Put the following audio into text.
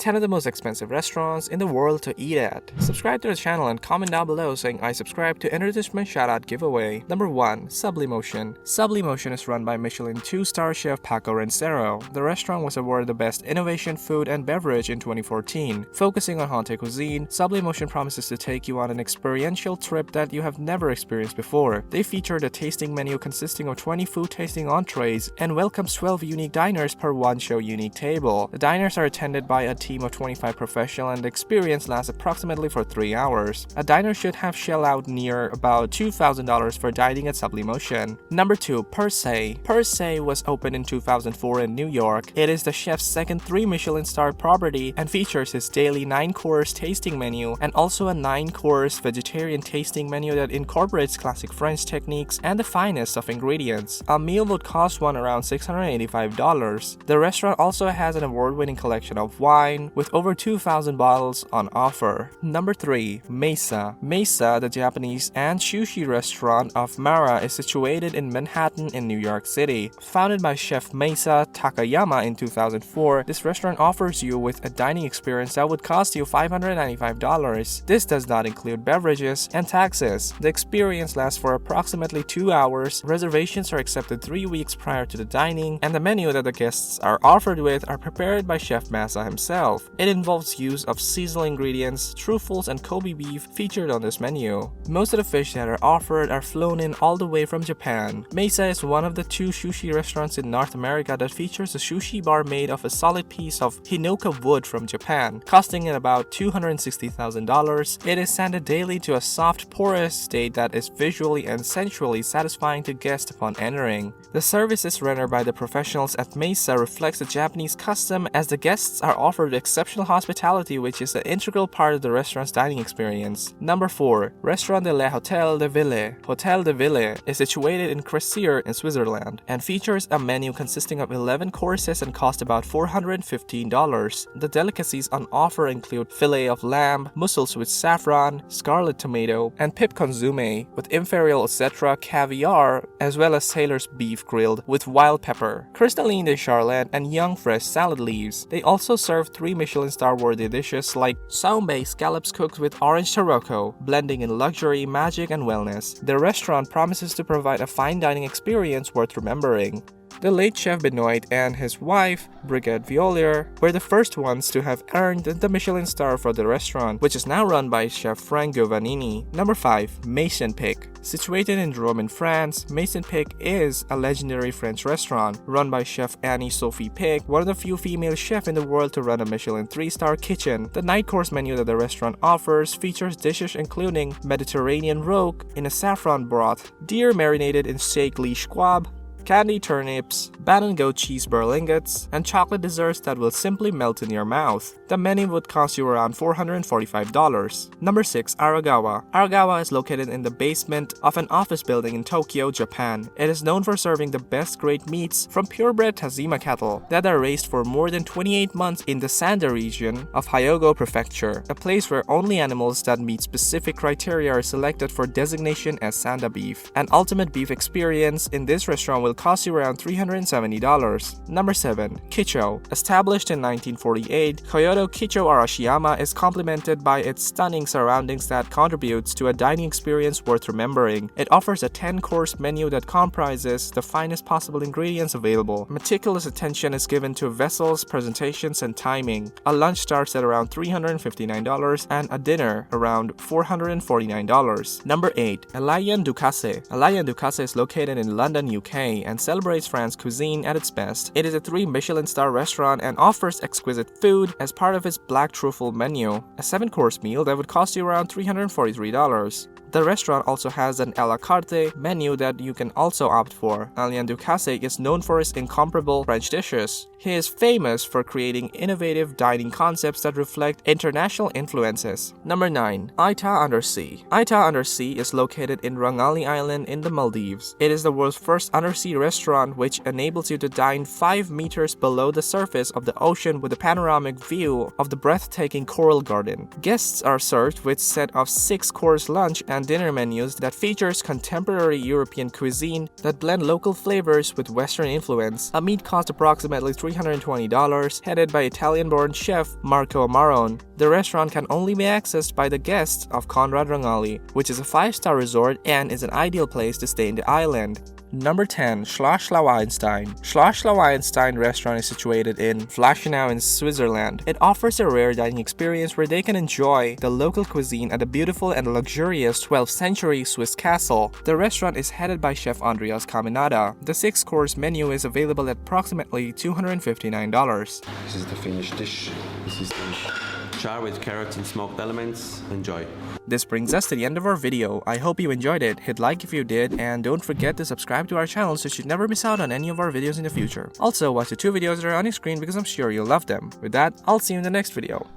10 of the most expensive restaurants in the world to eat at. Subscribe to the channel and comment down below saying I subscribe to enter this my shoutout giveaway. Number 1. Sublimotion. Sublimotion is run by Michelin 2-star chef Paco Rancero. The restaurant was awarded the Best Innovation Food and Beverage in 2014. Focusing on haunted cuisine, Sublimotion promises to take you on an experiential trip that you have never experienced before. They featured a tasting menu consisting of 20 food tasting entrees and welcomes 12 unique diners per one show unique table. The diners are attended by a team of 25 professionals and the experience lasts approximately for 3 hours. A diner should have shelled out near about $2,000 for dining at Sublimotion. Number 2. Per Se. Per Se was opened in 2004 in New York. It is the chef's second 3 Michelin star property and features his daily 9-course tasting menu and also a 9-course vegetarian tasting menu that incorporates classic French techniques and the finest of ingredients. A meal would cost one around $685. The restaurant also has an award-winning collection of wine with over 2,000 bottles on offer. Number 3. Mesa. Mesa, the Japanese and sushi restaurant of Mara, is situated in Manhattan in New York City. Founded by Chef Mesa Takayama in 2004, this restaurant offers you with a dining experience that would cost you $595. This does not include beverages and taxes. The experience lasts for approximately 2 hours. Reservations are accepted 3 weeks prior to the dining, and the menu that the guests are offered with are prepared by Chef Masa himself. It involves use of seasonal ingredients, truffles, and Kobe beef featured on this menu. Most of the fish that are offered are flown in all the way from Japan. Mesa is one of the 2 sushi restaurants in North America that features a sushi bar made of a solid piece of Hinoka wood from Japan, costing it about $260,000. It is sanded daily to a soft, porous state that is visually and sensually satisfying to guests upon entering. The services rendered by the professionals at Mesa reflects the Japanese custom as the guests are offered exceptional hospitality, which is an integral part of the restaurant's dining experience. Number 4. Restaurant de la Hotel de Ville. Hotel de Ville is situated in Cressier in Switzerland and features a menu consisting of 11 courses and cost about $415. The delicacies on offer include fillet of lamb, mussels with saffron, scarlet tomato, and pip consomme with imperial etc. caviar, as well as sailor's beef grilled with wild pepper, crystalline de charlotte, and young fresh salad leaves. They also serve 3 Michelin star-worthy dishes like Saumbay scallops cooked with orange tarocco, blending in luxury, magic, and wellness. The restaurant promises to provide a fine dining experience worth remembering. The late Chef Benoit and his wife, Brigitte Violier, were the first ones to have earned the Michelin star for the restaurant, which is now run by Chef Frank Giovannini. Number 5. Maison Pic. Situated in Rome in France, Maison Pic is a legendary French restaurant run by Chef Annie-Sophie Pic, one of the few female chefs in the world to run a Michelin 3-star kitchen. The 9-course menu that the restaurant offers features dishes including Mediterranean roque in a saffron broth, deer marinated in steak lee squab, candy turnips, ban goat cheese berlingots, and chocolate desserts that will simply melt in your mouth. The menu would cost you around $445. Number 6. Aragawa. Aragawa is located in the basement of an office building in Tokyo, Japan. It is known for serving the best grade meats from purebred Tazima cattle that are raised for more than 28 months in the Sanda region of Hyogo Prefecture, a place where only animals that meet specific criteria are selected for designation as Sanda beef. An ultimate beef experience in this restaurant will cost you around $370. Number 7. Kicho. Established in 1948, Kyoto Kicho Arashiyama is complemented by its stunning surroundings that contributes to a dining experience worth remembering. It offers a 10-course menu that comprises the finest possible ingredients available. Meticulous attention is given to vessels, presentations, and timing. A lunch starts at around $359 and a dinner around $449. Number 8. Elayan Ducasse. Elayan Ducasse is located in London, UK and celebrates French cuisine at its best. It is a 3 Michelin star restaurant and offers exquisite food as part of its black truffle menu, a 7-course meal that would cost you around $343. The restaurant also has an a la carte menu that you can also opt for. Alain Ducasse is known for his incomparable French dishes. He is famous for creating innovative dining concepts that reflect international influences. Number 9. Aita Undersea. Aita Undersea is located in Rangali Island in the Maldives. It is the world's first undersea restaurant which enables you to dine 5 meters below the surface of the ocean with a panoramic view of the breathtaking coral garden. Guests are served with a set of 6-course lunch and dinner menus that features contemporary European cuisine that blend local flavors with Western influence. A meat costs approximately $320, headed by Italian-born chef Marco Marone. The restaurant can only be accessed by the guests of Conrad Rangali, which is a 5-star resort and is an ideal place to stay in the island. Number 10. Schloss Lauenstein. Schloss Lauenstein restaurant is situated in Flaschenau in Switzerland. It offers a rare dining experience where they can enjoy the local cuisine at a beautiful and luxurious 12th century Swiss castle. The restaurant is headed by Chef Andreas Caminada. The 6-course menu is available at approximately $259. This is the finished dish. This is the char with carrots and smoked elements. Enjoy. This brings us to the end of our video. I hope you enjoyed it. Hit like if you did, and don't forget to subscribe to our channel so you should never miss out on any of our videos in the future. Also, watch the 2 videos that are on your screen because I'm sure you'll love them. With that, I'll see you in the next video.